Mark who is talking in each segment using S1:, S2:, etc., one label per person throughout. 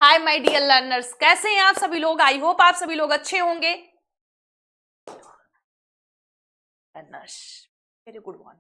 S1: Hi my dear learners, कैसे हैं आप सभी लोग। आई होप आप सभी लोग अच्छे होंगे। Learners, very good morning.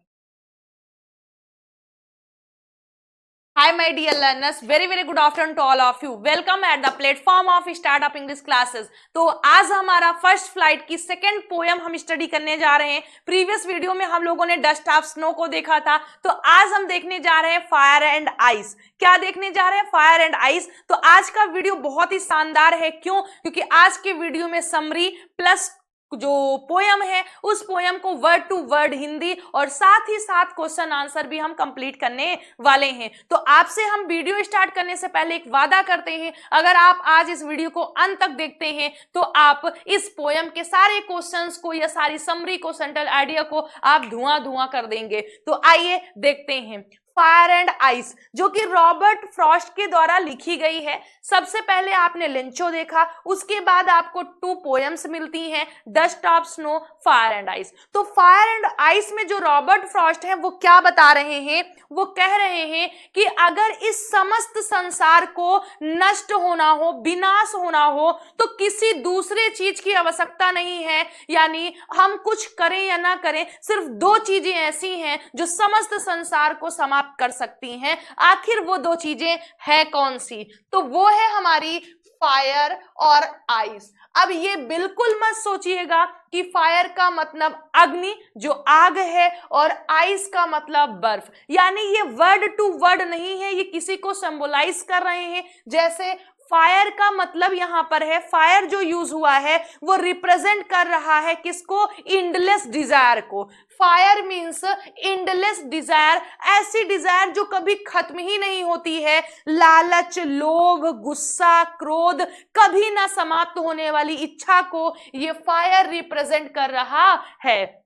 S1: Hi my dear learners, very good afternoon to all of you. Welcome at the platform of startup English classes. तो आज हमारा फर्स्ट फ्लाइट की सेकंड पोयम हम स्टडी करने जा रहे हैं। प्रीवियस वीडियो में हम लोगों ने डस्ट ऑफ स्नो को देखा था, तो आज हम देखने जा रहे हैं फायर एंड आइस। क्या देखने जा रहे हैं? Fire and ice. तो आज का वीडियो बहुत ही शानदार है। क्यों? क्योंकि आज के वीडियो में समरी प्लस जो पोयम है उस पोयम को वर्ड टू वर्ड हिंदी और साथ ही साथ क्वेश्चन आंसर भी हम कंप्लीट करने वाले हैं। तो आपसे हम वीडियो स्टार्ट करने से पहले एक वादा करते हैं, अगर आप आज इस वीडियो को अंत तक देखते हैं तो आप इस पोयम के सारे क्वेश्चंस को या सारी समरी को, सेंट्रल आइडिया को आप धुआं कर देंगे। तो आइए देखते हैं फायर एंड आइस, जो कि रॉबर्ट फ्रॉस्ट के द्वारा लिखी गई है। सबसे पहले आपने लिंचो देखा, उसके बाद आपको 2 पोएम्स मिलती हैं, dust of snow, fire and ice. तो फायर एंड आइस में जो रॉबर्ट फ्रॉस्ट हैं वो क्या बता रहे हैं? वो कह रहे हैं कि अगर इस समस्त संसार को नष्ट होना हो, विनाश होना हो, तो किसी दूसरे चीज की आवश्यकता नहीं है। यानी हम कुछ करें या ना करें, सिर्फ 2 चीजें ऐसी हैं जो समस्त संसार को समाप्त कर सकती हैं। आखिर वो 2 चीजें हैं कौन सी? तो वो है हमारी फायर और आइस। अब ये बिल्कुल मत सोचिएगा कि फायर का मतलब अग्नि जो आग है और आइस का मतलब बर्फ। यानी ये वर्ड टू वर्ड नहीं है, ये किसी को सिंबलाइज कर रहे हैं। जैसे फायर का मतलब यहां पर है, फायर जो यूज हुआ है वो रिप्रेजेंट कर रहा है किसको? एंडलेस डिजायर को। फायर मीन्स एंडलेस डिजायर, ऐसी डिजायर जो कभी खत्म ही नहीं होती है। लालच, लोभ, गुस्सा, क्रोध, कभी ना समाप्त होने वाली इच्छा को ये फायर रिप्रेजेंट कर रहा है।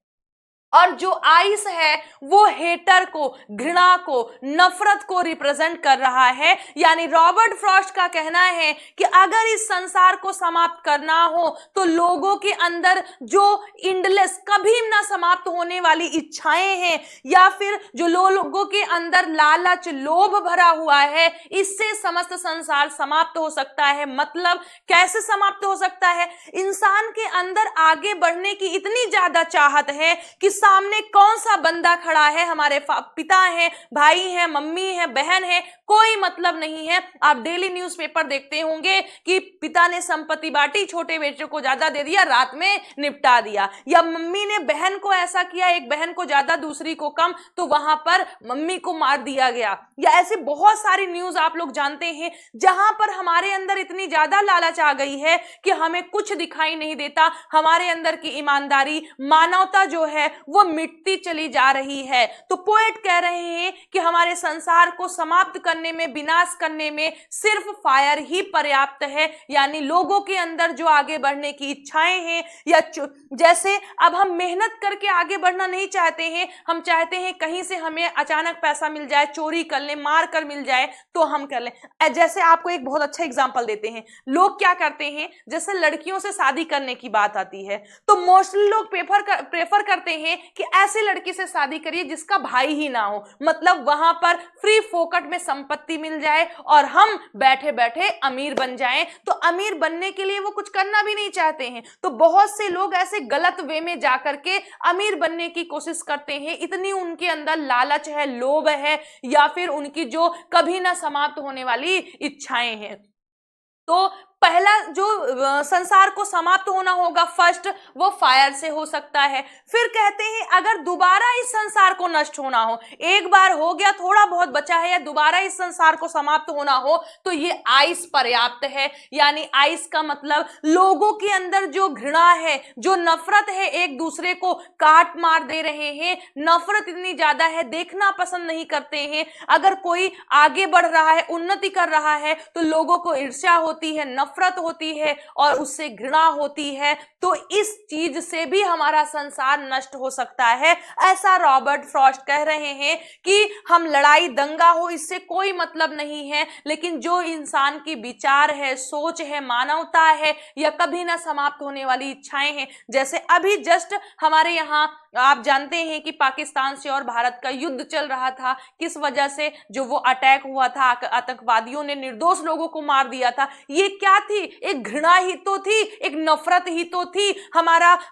S1: और जो आइस है वो हेटर को, घृणा को, नफरत को रिप्रेजेंट कर रहा है। यानी रॉबर्ट फ्रॉस्ट का कहना है कि अगर इस संसार को समाप्त करना हो तो लोगों के अंदर जो इंडलेस, कभी ना समाप्त होने वाली इच्छाएं हैं, या फिर जो लोगों के अंदर लालच, लोभ भरा हुआ है, इससे समस्त संसार समाप्त हो सकता है। मतलब कैसे समाप्त हो सकता है? इंसान के अंदर आगे बढ़ने की इतनी ज्यादा चाहत है कि सामने कौन सा बंदा खड़ा है, हमारे पिता हैं, भाई हैं, मम्मी हैं, बहन है, कोई मतलब नहीं है। आप डेली न्यूज़पेपर देखते होंगे कि पिता ने संपत्ति बांटी, छोटे बेटे को ज्यादा दे दिया, रात में निपटा दिया, या मम्मी ने बहन को ऐसा किया, एक बहन को ज्यादा दूसरी को कम, तो वहां पर मम्मी को मार दिया गया। या ऐसी बहुत सारी न्यूज आप लोग जानते हैं जहां पर हमारे अंदर इतनी ज्यादा लालच आ गई है कि हमें कुछ दिखाई नहीं देता। हमारे अंदर की ईमानदारी, मानवता जो है वो मिटती चली जा रही है। तो पोएट कह रहे हैं कि हमारे संसार को समाप्त करने में, विनाश करने में सिर्फ फायर ही पर्याप्त है। यानी लोगों के अंदर जो आगे बढ़ने की इच्छाएं हैं, या जैसे अब हम मेहनत करके आगे बढ़ना नहीं चाहते हैं, हम चाहते हैं कहीं से हमें अचानक पैसा मिल जाए, चोरी कर लें, मार कर मिल जाए तो हम कर लें। जैसे आपको एक बहुत अच्छा एग्जांपल देते हैं, लोग क्या करते हैं, जैसे लड़कियों से शादी करने की बात आती है तो मोस्टली लोग प्रेफर करते हैं कि ऐसी लड़की से शादी करिए जिसका भाई ही ना हो। मतलब वहां पर फ्री फोकट में संपत्ति मिल जाए और हम बैठे बैठे अमीर बन जाएं। तो अमीर बनने के लिए वो कुछ करना भी नहीं चाहते हैं। तो बहुत से लोग ऐसे गलत वे में जाकर के अमीर बनने की कोशिश करते हैं। इतनी उनके अंदर लालच है, लोभ है, या फिर उनकी जो कभी ना समाप्त होने वाली इच्छाएं हैं। तो पहला जो संसार को समाप्त होना होगा फर्स्ट, वो फायर से हो सकता है। फिर कहते हैं अगर दोबारा इस संसार को नष्ट होना हो, एक बार हो गया, थोड़ा बहुत बचा है, या दोबारा इस संसार को समाप्त होना हो, तो ये आइस पर्याप्त है। यानी आइस का मतलब लोगों के अंदर जो घृणा है, जो नफरत है, एक दूसरे को काट मार दे रहे हैं, नफरत इतनी ज्यादा है, देखना पसंद नहीं करते हैं। अगर कोई आगे बढ़ रहा है, उन्नति कर रहा है, तो लोगों को ईर्ष्या होती है, नफरत होती है और उससे घृणा होती है। तो इस चीज से भी हमारा संसार नष्ट हो सकता है। ऐसा रॉबर्ट फ्रॉस्ट कह रहे हैं कि हम लड़ाई, दंगा हो, इससे कोई मतलब नहीं है, लेकिन जो इंसान की विचार है, सोच है, मानवता है, या कभी ना समाप्त होने वाली इच्छाएं हैं। जैसे अभी जस्ट हमारे यहाँ आप जानते हैं कि पाकिस्तान से और भारत का युद्ध चल रहा था, किस वजह से जो वो अटैक हुआ था, आतंकवादियों ने निर्दोष लोगों को मार दिया था। ये क्या थी? एक घृणा ही तो थी, एक नफरत ही तो थी।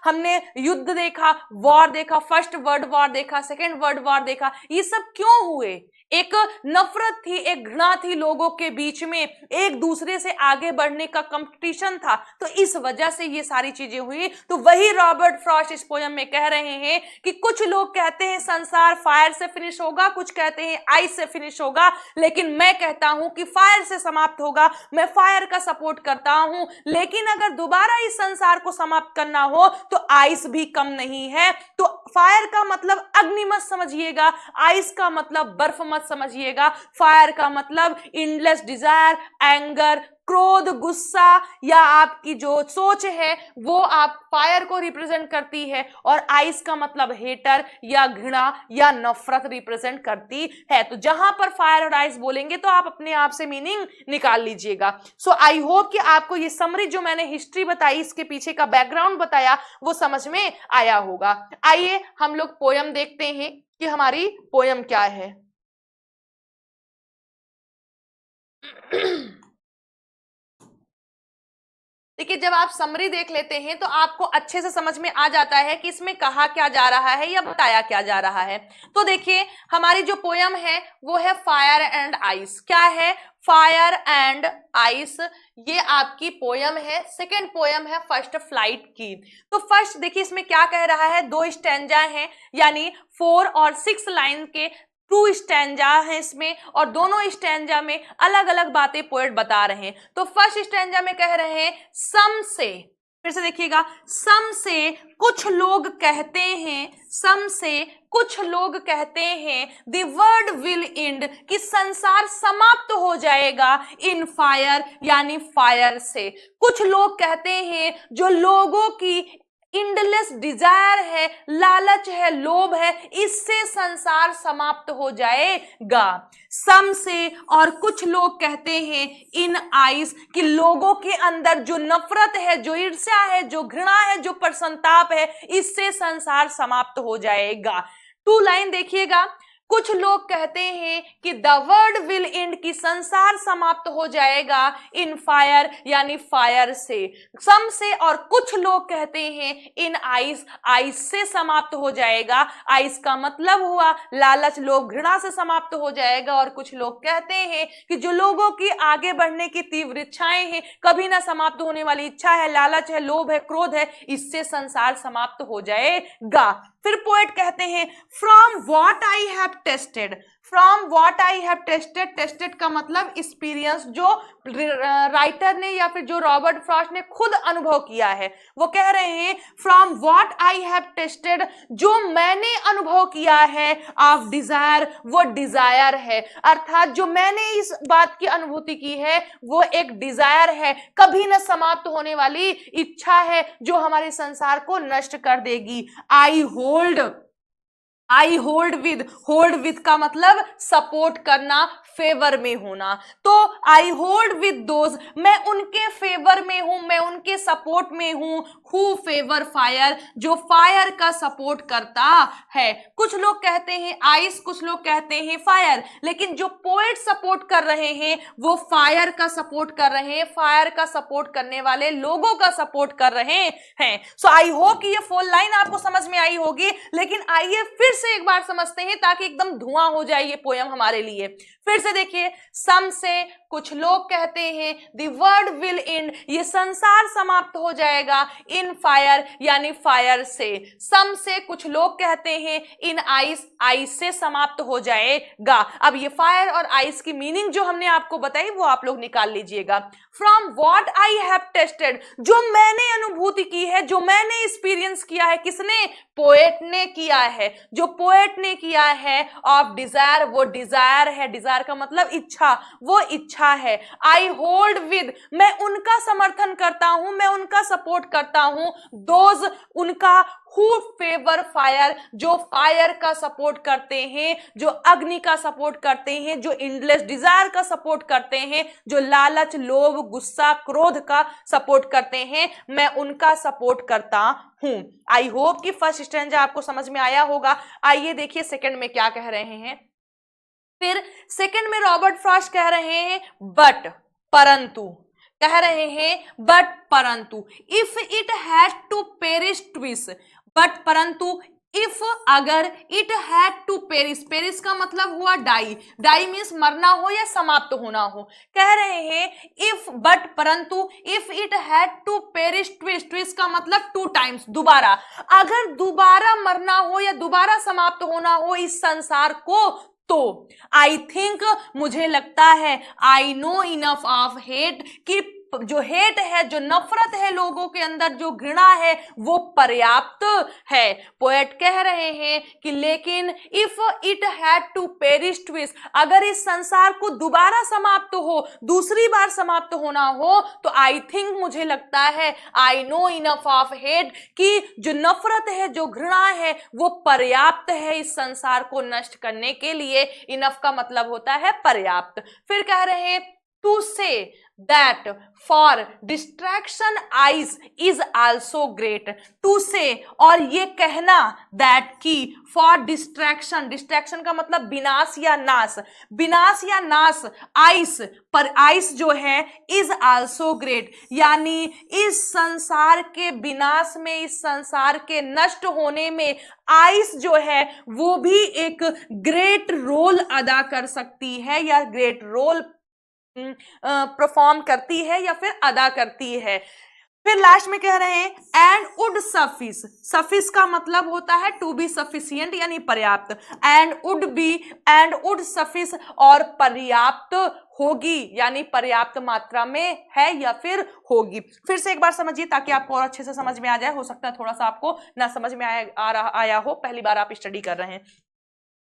S1: हमने युद्ध देखा, वॉर देखा, फर्स्ट वर्ल्ड वॉर देखा, सेकेंड वर्ल्ड वॉर देखा, ये सब क्यों हुए? एक नफरत थी, एक घृणा थी लोगों के बीच में, एक दूसरे से आगे बढ़ने का कंपटीशन था, तो इस वजह से ये सारी चीजें हुई। तो वही रॉबर्ट फ्रॉस्ट इस पोयम में कह रहे हैं कि कुछ लोग कहते हैं संसार फायर से फिनिश होगा, कुछ कहते हैं आइस से फिनिश होगा, लेकिन मैं कहता हूं कि फायर से समाप्त होगा। मैं फायर का सपोर्ट करता हूं, लेकिन अगर दोबारा इस संसार को समाप्त करना हो तो आइस भी कम नहीं है। तो फायर का मतलब अग्नि मत समझिएगा, आइस का मतलब बर्फ मत समझिएगा। फायर का मतलब इनलेस डिजायर, एंगर, क्रोध, गुस्सा या आपकी जो सोच है वो आप फायर को रिप्रेजेंट करती है, और आइस का मतलब हेटर या घृणा या नफरत रिप्रेजेंट करती है। तो जहां पर फायर और आइस बोलेंगे तो आप अपने आप से मीनिंग निकाल लीजिएगा। सो आई होप कि आपको ये समरी जो मैंने हिस्ट्री बताई, इसके पीछे का बैकग्राउंड बताया, वो समझ में आया होगा। आइए हम लोग पोयम देखते हैं कि हमारी पोयम क्या है। देखिए, जब आप समरी देख लेते हैं तो आपको अच्छे से समझ में आ जाता है कि इसमें कहा क्या जा रहा है या बताया क्या जा रहा है। तो देखिए, हमारी जो पोयम है वो है फायर एंड आइस। क्या है? Fire and ice. ये आपकी पोयम है, सेकेंड पोयम है फर्स्ट फ्लाइट की। तो फर्स्ट देखिए इसमें क्या कह रहा है, 2 स्टैंजा हैं, यानी 4 और 6 लाइन के 2 स्टैंजा है इसमें, और दोनों स्टैंजा में अलग अलग बातें पोएट बता रहे हैं। तो फर्स्ट स्टैंजा में कह रहे हैं सम से, फिर से देखिएगा, सम से कुछ लोग कहते हैं, सम से कुछ लोग कहते हैं, द वर्ल्ड विल एंड, कि संसार समाप्त हो जाएगा, इन फायर यानी फायर से। कुछ लोग कहते हैं जो लोगों की इंडलेस डिजायर है, लालच है, लोभ है, इससे संसार समाप्त हो जाएगा। सम से, और कुछ लोग कहते हैं इन आइस, कि लोगों के अंदर जो नफरत है, जो ईर्ष्या है, जो घृणा है, जो प्रसन्नताप है, इससे संसार समाप्त हो जाएगा। 2 लाइन देखिएगा, कुछ लोग कहते हैं कि द वर्ल्ड विल एंड, की संसार समाप्त हो जाएगा, इन फायर यानी फायर से, सम से, और कुछ लोग कहते हैं इन आइस, आइस से समाप्त हो जाएगा। आइस का मतलब हुआ लालच, लोभ, घृणा से समाप्त हो जाएगा। और कुछ लोग कहते हैं कि जो लोगों की आगे बढ़ने की तीव्र इच्छाएं हैं, कभी ना समाप्त होने वाली इच्छा है, लालच है, लोभ है, क्रोध है, इससे संसार समाप्त हो जाएगा। फिर पोएट कहते हैं from what I have tested, from what I have tested, tested का मतलब एक्सपीरियंस, जो राइटर ने या फिर जो रॉबर्ट फ्रॉस्ट ने खुद अनुभव किया है। वो कह रहे हैं from what I have tested, जो मैंने अनुभव किया है, ऑफ डिजायर, वो डिजायर है, अर्थात जो मैंने इस बात की अनुभूति की है वो एक डिजायर है, कभी न समाप्त होने वाली इच्छा है, जो हमारे संसार को नष्ट कर देगी। आई होल्ड विद, होल्ड विद का मतलब सपोर्ट करना, फेवर में होना। तो आई होल्ड विद दोज, मैं उनके फेवर में हूं, मैं उनके सपोर्ट में हूं, हु फेवर फायर, जो फायर का सपोर्ट करता है। कुछ लोग कहते हैं आइस, कुछ लोग कहते हैं फायर, लेकिन जो पोएट सपोर्ट कर रहे हैं वो फायर का सपोर्ट कर रहे हैं, फायर का सपोर्ट करने वाले लोगों का सपोर्ट कर रहे हैं। सो आई होप कि ये 4 लाइन आपको समझ में आई होगी, लेकिन आइए फिर से एक बार समझते हैं ताकि एकदम धुआं हो जाए ये पोयम हमारे लिए। फिर से देखिए, सम से कुछ लोग कहते हैं द वर्ल्ड विल एंड, ये संसार समाप्त हो जाएगा, इन फायर यानी फायर से। सम से कुछ लोग कहते हैं इन आइस, आइस से समाप्त हो जाएगा। अब ये फायर और आइस की मीनिंग जो हमने आपको बताई वो आप लोग निकाल लीजिएगा। From what I have tested, जो मैंने अनुभूति की है, जो मैंने एक्सपीरियंस किया है, किसने? पोएट ने किया है। जो पोएट ने किया है, ऑफ डिजायर, वो डिजायर है, डिजायर का मतलब इच्छा, वो इच्छा है। आई होल्ड विद, मैं उनका समर्थन करता हूं, मैं उनका सपोर्ट करता हूं, दोज, उनका, हु फेवर फायर, जो फायर का सपोर्ट करते हैं, जो अग्नि का सपोर्ट करते हैं, जो इंडलेस डिजायर का सपोर्ट करते हैं, जो लालच, लोभ, गुस्सा, क्रोध का सपोर्ट करते हैं, मैं उनका सपोर्ट करता हूं। आई होप कि फर्स्ट स्टैंजा आपको समझ में आया होगा। आइए देखिए सेकंड में क्या कह रहे हैं। फिर सेकंड में रॉबर्ट फ्रॉस्ट कह रहे हैं बट, परंतु, कह रहे हैं बट परंतु, if it had to perish twice, but परंतु, इफ अगर, it had to perish, perish का मतलब हुआ डाई, डाई मीन्स मरना हो या समाप्त होना हो। कह रहे हैं इफ, बट परंतु, if it had to perish twice, twice का मतलब टू टाइम्स, दोबारा, अगर दोबारा मरना हो या दोबारा समाप्त होना हो इस संसार को, तो आई थिंक, मुझे लगता है, आई नो इनफ ऑफ हेट, कि जो हेट है, जो नफरत है लोगों के अंदर, जो घृणा है, वो पर्याप्त है। पोएट कह रहे हैं कि लेकिन if it had to perish twice, अगर इस संसार को दोबारा समाप्त हो, दूसरी बार समाप्त होना हो, तो आई थिंक, मुझे लगता है, आई नो इनफ ऑफ हेट, कि जो नफरत है, जो घृणा है, वो पर्याप्त है इस संसार को नष्ट करने के लिए। इनफ का मतलब होता है पर्याप्त। फिर कह रहे हैं टू से that for distraction eyes is also great, to say, और ये कहना, that की for distraction, distraction का मतलब विनाश या नाश, विनाश या नाश, eyes पर, eyes जो है is also great, यानी इस संसार के विनाश में, इस संसार के नष्ट होने में आइस जो है वो भी एक ग्रेट रोल अदा कर सकती है, या ग्रेट रोल परफॉर्म करती है, या फिर अदा करती है। फिर लास्ट में कह रहे हैं एंड वुड सफिस, सफिस का मतलब होता है टू बी सफिशिएंट यानी पर्याप्त, and would be, and would suffice, और पर्याप्त होगी यानी पर्याप्त मात्रा में है या फिर होगी। फिर से एक बार समझिए ताकि आपको और अच्छे से समझ में आ जाए। हो सकता है थोड़ा सा आपको ना समझ में आया हो, पहली बार आप स्टडी कर रहे हैं।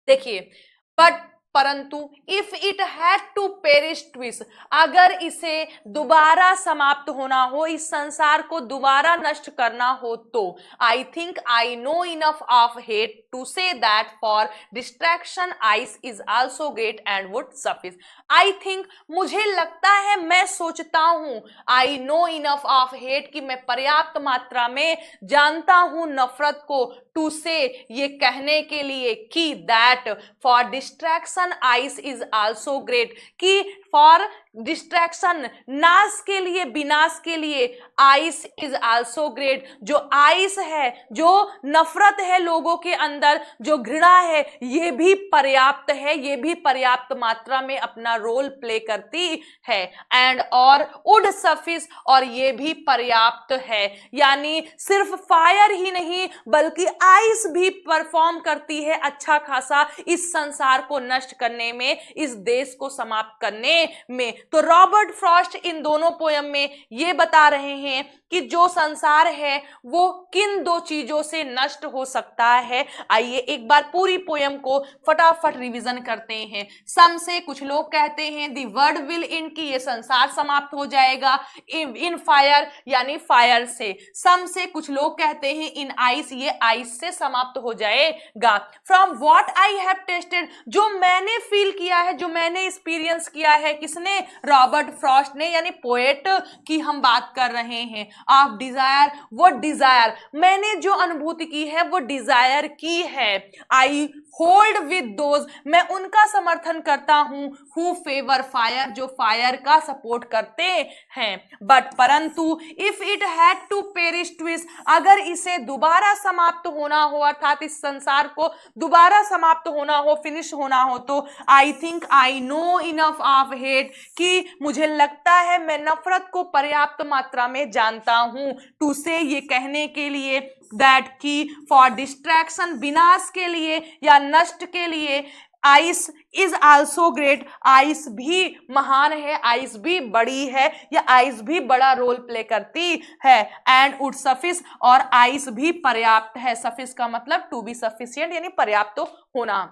S1: देखिए, बट परंतु, if it had to perish twice, अगर इसे दोबारा समाप्त होना हो, इस संसार को दोबारा नष्ट करना हो, तो I think I know enough of hate to say that for destruction ice is also great and would suffice. I think, मुझे लगता है, मैं सोचता हूं, I know enough of hate, कि मैं पर्याप्त मात्रा में जानता हूं नफरत को, टू से, ये कहने के लिए, कि that for destruction ice is also great, कि फॉर डिस्ट्रैक्शन, नाश के लिए, विनाश के लिए, आइस इज आल्सो ग्रेट, जो आइस है, जो नफरत है लोगों के अंदर, जो घृणा है, ये भी पर्याप्त है, ये भी पर्याप्त मात्रा में अपना रोल प्ले करती है। एंड और वुड सफिस, और ये भी पर्याप्त है, यानी सिर्फ फायर ही नहीं बल्कि आइस भी परफॉर्म करती है अच्छा खासा इस संसार को नष्ट करने में, इस देश को समाप्त करने में। तो रॉबर्ट फ्रॉस्ट इन दोनों पोयम में ये बता रहे हैं कि जो संसार है वो किन दो चीजों से नष्ट हो सकता है। आइए एक बार पूरी पोयम को फटाफट रिवीजन करते हैं। सम से, कुछ लोग कहते हैं दी वर्ल्ड विल एंड, कि ये संसार समाप्त हो जाएगा, इन फायर यानी फायर से। सम से, कुछ लोग कहते हैं इन आइस, ये आइस से समाप्त हो जाएगा। From what I have tested, जो मैंने फील किया है, जो मैंने एक्सपीरियंस किया है, किसने, रॉबर्ट फ्रॉस्ट ने, यानी पोएट की हम बात कर रहे हैं। ऑफ डिजायर, वो डिजायर, मैंने जो अनुभूति की है वो डिजायर की है। आई होल्ड विद दोज, मैं उनका समर्थन करता हूं, हु फेवर फायर, जो फायर का सपोर्ट करते हैं। बट परंतु, if it had to perish twice, अगर इसे दोबारा समाप्त होना हो, अर्थात इस संसार को दोबारा समाप्त होना हो, फिनिश होना हो, तो I think I know enough of hate, कि मुझे लगता है मैं नफरत को पर्याप्त मात्रा में जानता हूं, टू से, ये कहने के लिए, दैट की फॉर डिस्ट्रैक्शन, विनाश के लिए या नष्ट के लिए, ice is also great, ice भी महान है, आइस भी बड़ी है, या आइस भी बड़ा रोल प्ले करती है। एंड वुड सफिस, और आइस भी पर्याप्त है। सफिस का मतलब टू बी सफिशिएंट यानी पर्याप्त होना।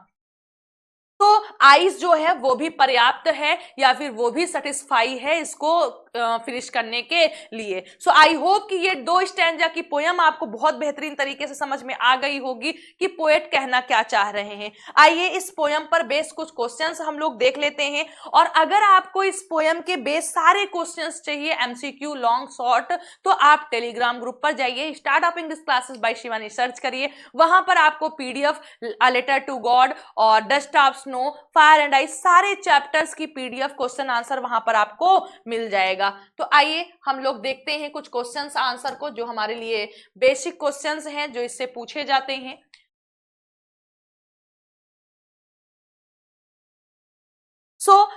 S1: तो आइस जो है वो भी पर्याप्त है या फिर वो भी सेटिस्फाई है, इसको फिनिश करने के लिए। सो आई होप कि ये 2 स्टैंजा की पोयम आपको बहुत बेहतरीन तरीके से समझ में आ गई होगी कि पोएट कहना क्या चाह रहे हैं। आइए इस पोयम पर बेस कुछ क्वेश्चंस हम लोग देख लेते हैं, और अगर आपको इस पोयम के बेस सारे क्वेश्चंस चाहिए, एमसीक्यू, लॉन्ग, शॉर्ट, तो आप टेलीग्राम ग्रुप पर जाइए, startup English classes by Shivani search करिए। वहां पर आपको PDF, a letter to God और dust of snow, fire and ice, सारे चैप्टर्स की पीडीएफ क्वेश्चन आंसर वहां पर आपको मिल जाएगा। तो आइए हम लोग देखते हैं कुछ क्वेश्चंस आंसर को, जो हमारे लिए बेसिक क्वेश्चंस हैं जो इससे पूछे जाते हैं।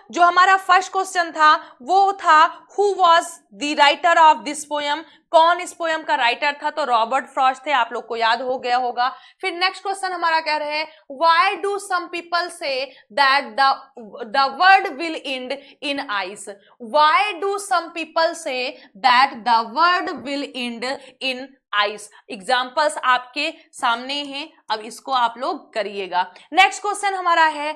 S1: जो हमारा फर्स्ट क्वेश्चन था वो था who was the writer of this poem, कौन इस पोयम का राइटर था, तो रॉबर्ट फ्रॉस्ट थे, आप लोग को याद हो गया होगा। फिर नेक्स्ट क्वेश्चन हमारा कह रहे हैं why do some people say that the world will end in ice, why do some people say that the world will end in ice. Examples आपके सामने हैं, अब इसको आप लोग करिएगा। नेक्स्ट क्वेश्चन हमारा है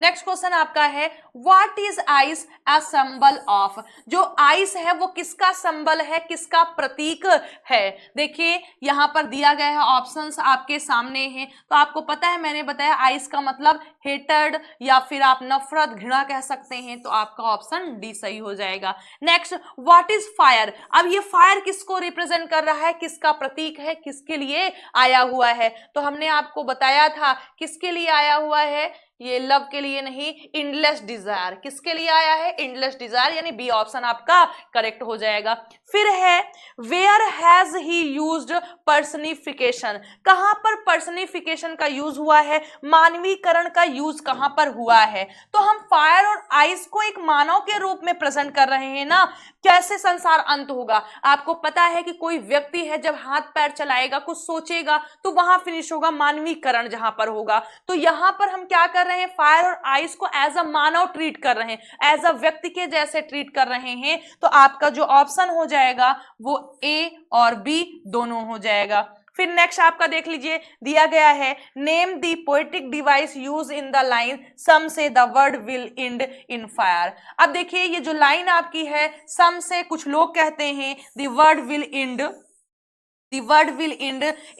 S1: नेक्स्ट क्वेश्चन आपका है what is ice a symbol of, जो आइस है वो किसका सिंबल है, किसका प्रतीक है। देखिए यहां पर दिया गया है, ऑप्शंस आपके सामने हैं, तो आपको पता है मैंने बताया आइस का मतलब हेटर्ड या फिर आप नफरत, घृणा कह सकते हैं, तो आपका ऑप्शन डी सही हो जाएगा। नेक्स्ट व्हाट इज फायर, अब ये फायर किसको रिप्रेजेंट कर रहा है, किसका प्रतीक है, किसके लिए आया हुआ है, तो हमने आपको बताया था किसके लिए आया हुआ है, ये लव के लिए नहीं, एंडलेस डिजायर, किसके लिए आया है, एंडलेस डिजायर, यानी बी ऑप्शन आपका करेक्ट हो जाएगा। फिर है where has he used personification, कहां पर पर्सनिफिकेशन का यूज हुआ है, मानवीकरण का यूज कहां पर हुआ है, तो हम फायर और आइस को एक मानव के रूप में प्रेजेंट कर रहे हैं ना। कैसे संसार अंत होगा, आपको पता है कि कोई व्यक्ति है जब हाथ पैर चलाएगा, कुछ सोचेगा, तो वहां फिनिश होगा मानवीकरण जहां पर होगा। तो यहां पर हम क्या कर रहे हैं, फायर और आइस को एज अ मानव ट्रीट कर रहे हैं, एज अ व्यक्ति के जैसे ट्रीट कर रहे हैं, तो आपका जो ऑप्शन हो जाएगा वो ए और बी दोनों हो जाएगा। फिर नेक्स्ट आपका देख लीजिए, दिया गया है name the poetic device use in the line some say the world will end in fire. अब देखिए ये जो लाइन आपकी है, सम से कुछ लोग कहते हैं the world will end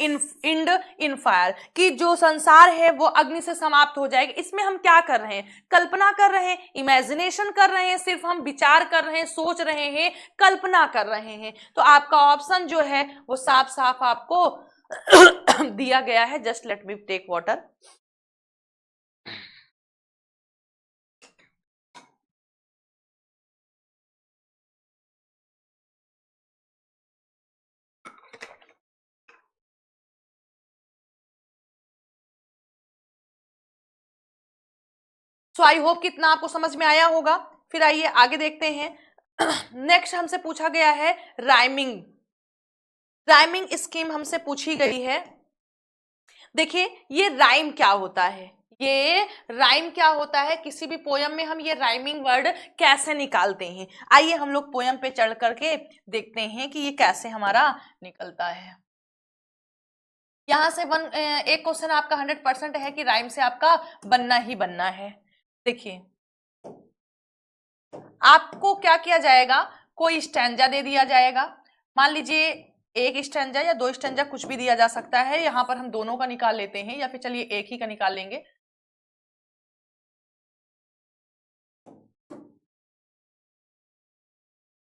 S1: in fire, कि जो संसार है वो अग्नि से समाप्त हो जाएगा। इसमें हम क्या कर रहे हैं, कल्पना कर रहे हैं, इमेजिनेशन कर रहे हैं, सिर्फ हम विचार कर रहे हैं, सोच रहे हैं, कल्पना कर रहे हैं। तो आपका ऑप्शन जो है वो साफ साफ आपको दिया गया है। Just let me take water. So I hope कितना आपको समझ में आया होगा। फिर आइए आगे देखते हैं। नेक्स्ट हमसे पूछा गया है राइमिंग स्कीम हमसे पूछी गई है। देखिए ये राइम क्या होता है, किसी भी पोयम में हम ये राइमिंग वर्ड कैसे निकालते हैं। आइए हम लोग पोयम पे चढ़ करके देखते हैं कि ये कैसे हमारा निकलता है। यहां से एक क्वेश्चन आपका 100% है कि राइम से आपका बनना ही बनना है। देखिए आपको क्या किया जाएगा, कोई स्टैंजा दे दिया जाएगा, मान लीजिए एक स्टैंजा या 2 स्टैंजा, कुछ भी दिया जा सकता है। यहां पर हम दोनों का निकाल लेते हैं, या फिर चलिए एक ही का निकाल लेंगे।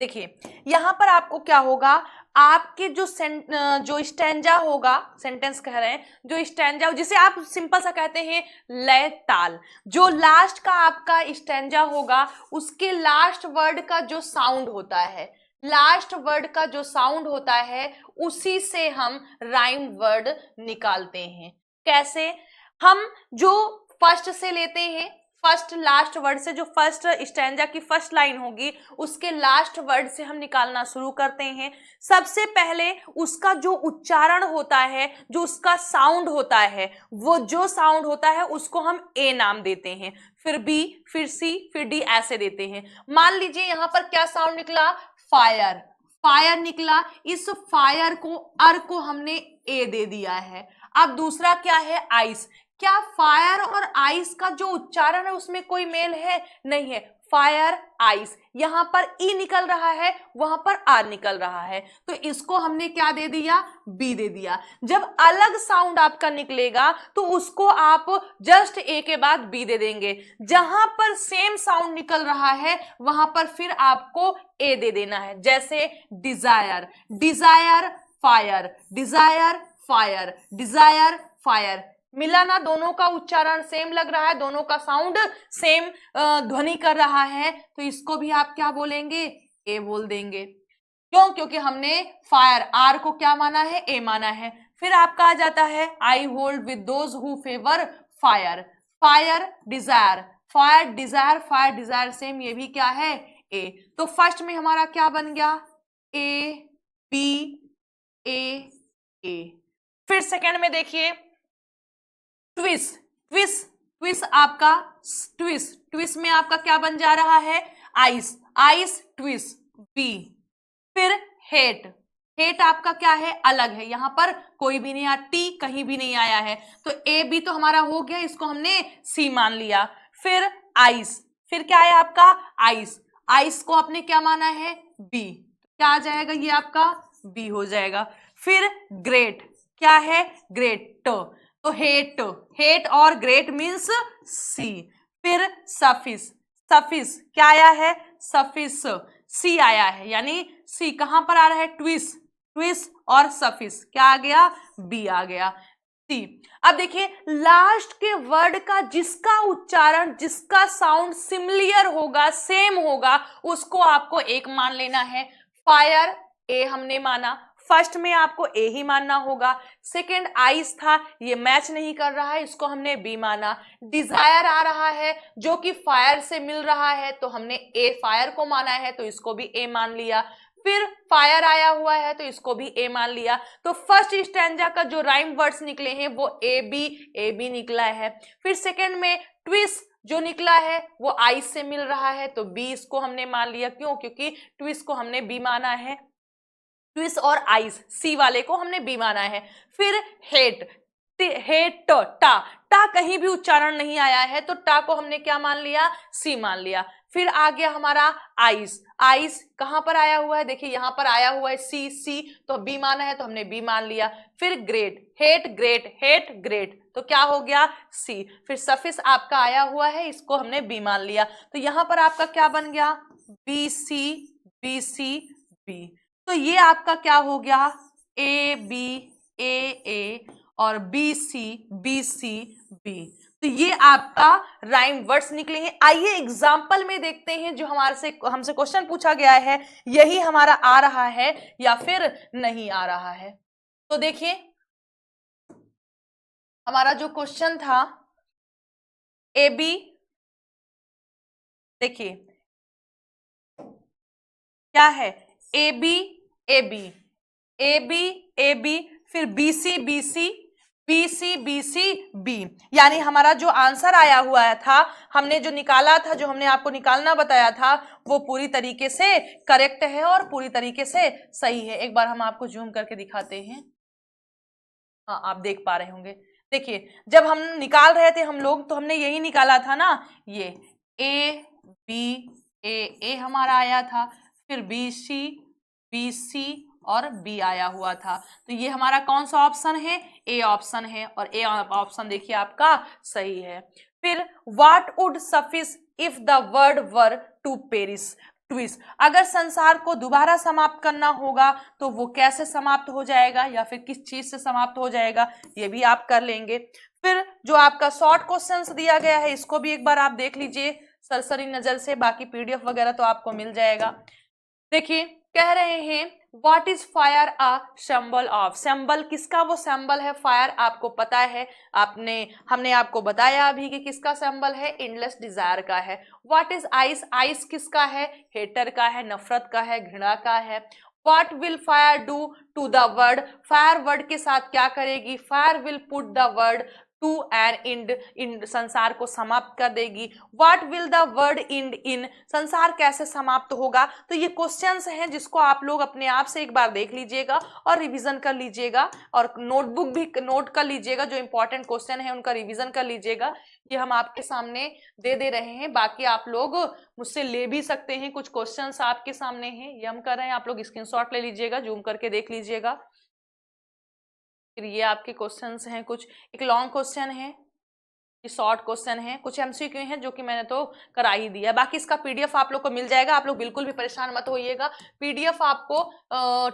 S1: देखिए यहां पर आपको क्या होगा, आपके जो स्टैंजा होगा, सेंटेंस कह रहे हैं, जो स्टैंजा जिसे आप सिंपल सा कहते हैं लय ताल, जो लास्ट का आपका स्टैंजा होगा उसके लास्ट वर्ड का जो साउंड होता है, उसी से हम राइम वर्ड निकालते हैं। कैसे, हम जो फर्स्ट से लेते हैं, फर्स्ट लास्ट वर्ड से, जो फर्स्ट स्टैंजा की फर्स्ट लाइन होगी उसके लास्ट वर्ड से हम निकालना शुरू करते हैं। सबसे पहले उसका जो उच्चारण होता है, जो उसका साउंड होता है, वो जो साउंड होता है उसको हम ए नाम देते हैं, फिर बी, फिर सी, फिर डी, ऐसे देते हैं। मान लीजिए यहां पर क्या साउंड निकला, फायर निकला, इस फायर को, अर को हमने ए दे दिया है। अब दूसरा क्या है, आइस, क्या फायर और आइस का जो उच्चारण है उसमें कोई मेल है? नहीं है। फायर आइस, यहां पर ई निकल रहा है, वहां पर आर निकल रहा है, तो इसको हमने क्या दे दिया? बी दे दिया। जब अलग साउंड आपका निकलेगा तो उसको आप जस्ट ए के बाद बी दे देंगे। जहां पर सेम साउंड निकल रहा है वहां पर फिर आपको ए दे देना है। जैसे desire, desire fire, desire fire, desire fire, मिला ना? दोनों का उच्चारण सेम लग रहा है, दोनों का साउंड सेम ध्वनि कर रहा है, तो इसको भी आप क्या बोलेंगे? ए बोल देंगे। क्यों? क्योंकि हमने फायर आर को क्या माना है? ए माना है। फिर आपका आ जाता है I hold with those who favour fire, fire desire, fire desire, fire desire same, ये भी क्या है? ए। तो फर्स्ट में हमारा क्या बन गया? A B A A. फिर सेकंड में देखिए ट्विस, ट्विस, ट्विस आपका ट्विस, ट्विस में आपका क्या बन जा रहा है? Ice, ice twice B. फिर हेट, हेट आपका क्या है? अलग है, यहां पर कोई भी नहीं आया, टी कहीं भी नहीं आया है, तो ए बी तो हमारा हो गया, इसको हमने सी मान लिया। फिर आइस, फिर क्या है आपका? आइस, आइस को आपने क्या माना है? बी, क्या आ जाएगा? ये आपका बी हो जाएगा। फिर ग्रेट, क्या है? ग्रेट, तो हेट, हेट और ग्रेट मीन्स सी। फिर सफिस, सफिस क्या आया है? सफिस सी आया है, यानी सी कहां पर आ रहा है? ट्विस, ट्विस और सफिस क्या आ गया? बी आ गया, सी। अब देखिए लास्ट के वर्ड का जिसका उच्चारण, जिसका साउंड सिमिलियर होगा, सेम होगा, उसको आपको एक मान लेना है। फायर ए हमने माना, फर्स्ट में आपको ए ही मानना होगा। सेकेंड आइस था, ये मैच नहीं कर रहा है, इसको हमने बी माना। डिजायर आ रहा है जो कि फायर से मिल रहा है, तो हमने ए फायर को माना है, तो इसको भी ए मान लिया। फिर फायर आया हुआ है तो इसको भी ए मान लिया। तो फर्स्ट स्टैंजा का जो राइम वर्ड्स निकले हैं वो ए बी निकला है। फिर सेकेंड में ट्विस जो निकला है वो आइस से मिल रहा है, तो बी इसको हमने मान लिया। क्यों? क्योंकि ट्विस को हमने बी माना है, ट्विस और आइस सी वाले को हमने बी माना है। फिर हेट, हेट टा, टा कहीं भी उच्चारण नहीं आया है, तो टा को हमने क्या मान लिया? सी मान लिया। फिर आ गया हमारा आइस, आइस कहां पर आया हुआ है? देखिए यहां पर आया हुआ है सी, सी तो बी माना है, तो हमने बी मान लिया। फिर great, hate great, hate great, तो क्या हो गया? सी। फिर सफिस आपका आया हुआ है, इसको हमने बी मान लिया, तो यहां पर आपका क्या बन गया? B C, B C B. तो ये आपका क्या हो गया? ए बी ए और बी सी बी। तो ये आपका राइम वर्ड्स निकले हैं। आइए एग्जाम्पल में देखते हैं जो हमसे क्वेश्चन पूछा गया है, यही हमारा आ रहा है या फिर नहीं आ रहा है। तो देखिए हमारा जो क्वेश्चन था ए बी, देखिए क्या है? A B A B, A B A B, फिर B C B C, B C B C B, यानी हमारा जो आंसर आया हुआ था, हमने जो निकाला था, जो हमने आपको निकालना बताया था, वो पूरी तरीके से करेक्ट है और पूरी तरीके से सही है। एक बार हम आपको जूम करके दिखाते हैं। हाँ, आप देख पा रहे होंगे। देखिए जब हम निकाल रहे थे हम लोग, तो हमने यही निकाला था ना, ये ए बी ए हमारा आया था, फिर बी सी और बी आया हुआ था। तो ये हमारा कौन सा ऑप्शन है? ए ऑप्शन है, और ए ऑप्शन देखिए आपका सही है। फिर what would suffice if the world were to perish, twice, अगर संसार को दोबारा समाप्त करना होगा तो वो कैसे समाप्त हो जाएगा या फिर किस चीज से समाप्त हो जाएगा, ये भी आप कर लेंगे। फिर जो आपका शॉर्ट क्वेश्चंस दिया गया है, इसको भी एक बार आप देख लीजिए सरसरी नजर से, बाकी पीडीएफ वगैरह तो आपको मिल जाएगा। देखिए कह रहे हैं what is fire a symbol of, symbol किसका वो सिंबल है? फायर आपको पता है, हमने आपको बताया अभी कि किसका सिंबल है? एंडलेस डिजायर का है। व्हाट इज आइस, आइस किसका है? हेटर का है, नफरत का है, घृणा का है। What will fire do to the world, fire world के साथ क्या करेगी? Fire will put the world to an end संसार को समाप्त कर देगी। What will the world end in, संसार कैसे समाप्त होगा। तो ये क्वेश्चंस हैं जिसको आप लोग अपने आप से एक बार देख लीजिएगा और रिवीजन कर लीजिएगा और नोटबुक भी नोट कर लीजिएगा, जो इंपॉर्टेंट क्वेश्चन है उनका रिवीजन कर लीजिएगा। ये हम आपके सामने दे रहे हैं, बाकी आप लोग मुझसे ले भी सकते हैं, कुछ क्वेश्चंस आपके सामने हैं ये हम कर रहे हैं, आप लोग स्क्रीनशॉट ले लीजिएगा, जूम करके देख लीजिएगा। फिर ये आपके क्वेश्चंस हैं, कुछ एक लॉन्ग क्वेश्चन है, ये शॉर्ट क्वेश्चन है, कुछ एमसीक्यू हैं जो कि मैंने तो करा ही दिया। बाकी इसका पीडीएफ आप लोग को मिल जाएगा, आप लोग बिल्कुल भी परेशान मत होइएगा। पीडीएफ आपको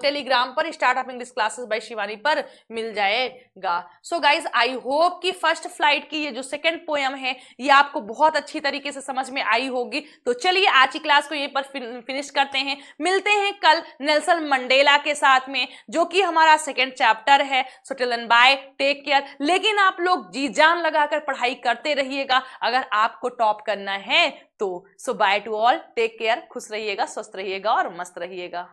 S1: टेलीग्राम पर startup English classes by Shivani पर मिल जाएगा। सो गाइज आई होप कि फर्स्ट फ्लाइट की ये जो सेकंड पोयम है ये आपको बहुत अच्छी तरीके से समझ में आई होगी। तो चलिए आज की क्लास को यहीं पर फिनिश करते हैं, मिलते हैं कल नेल्सन मंडेला के साथ में, जो कि हमारा सेकेंड चैप्टर है। So till then bye, take care. लेकिन आप लोग जी जान लगाकर पढ़ाई करते रहिएगा अगर आपको टॉप करना है तो। So bye to all, take care, खुश रहिएगा, स्वस्थ रहिएगा और मस्त रहिएगा।